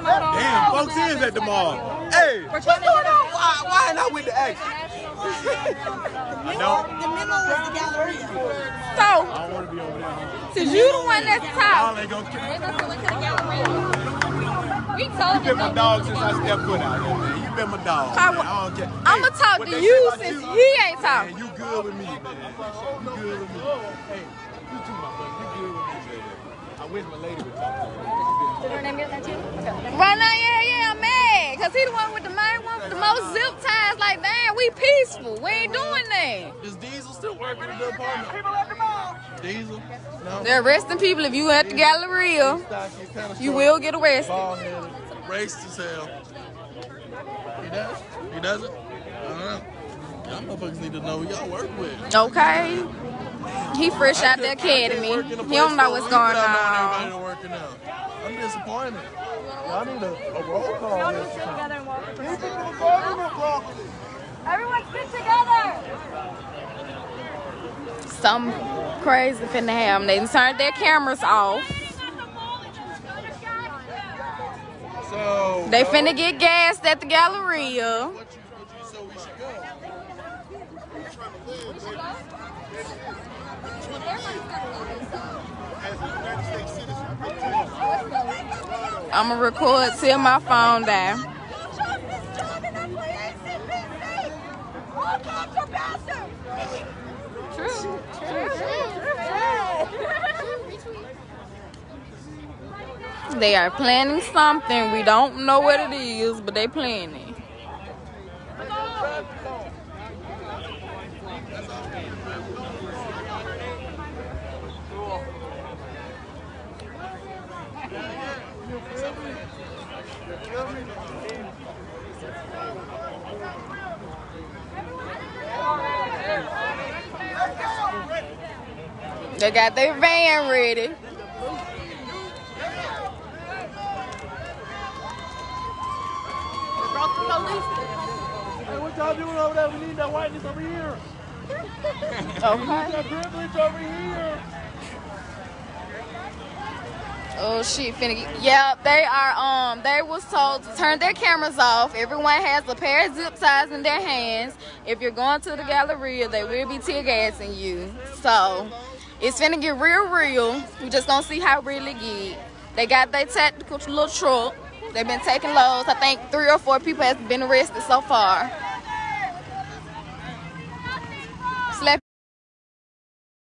Damn, folks is at the mall. Hey, what's going on? Why not with the action? I don't. The memo was the Galleria. So, I don't want to be over there. since you the one that's Y'all top, ain't gonna kill me. we told You been my dog since I stepped foot out here, man. You been my dog. I'm gonna talk to you since he ain't talking. Man, you good with me, man. You good with me. Hey, you too, my brother. You good with me, baby. I wish my lady would talk to me. Right now, yeah, I'm mad. Because he the one with the main one with the most zip ties. Like, damn, we peaceful. We ain't doing that. Is Diesel still working in the apartment? People at the mall. Diesel? No. They're arresting people. If you at the Galleria, you will get arrested. Bald-headed, racist as hell. He does? He doesn't? Y'all motherfuckers need to know who y'all work with. Okay. He fresh out the academy. He don't know what's going on. I'm disappointed. Y'all need a roll call. Y'all need to sit together and walk. Everyone sit together. Some crazy finna have them. They turned their cameras off. So they finna get gassed at the Galleria. So we should go. I'ma record till my phone die. True. They are planning something. We don't know what it is, but they planning. They got their van ready. Hey, what y'all doing over there? We need that whiteness over here. Okay. We need that privilege over here. Oh shit, finna get, yeah, they are, they was told to turn their cameras off. Everyone has a pair of zip ties in their hands. If you're going to the Galleria, they will be tear gassing you. So, it's finna get real. We just gonna see how real it get. They got their tactical little truck. They've been taking loads. I think 3 or 4 people have been arrested so far.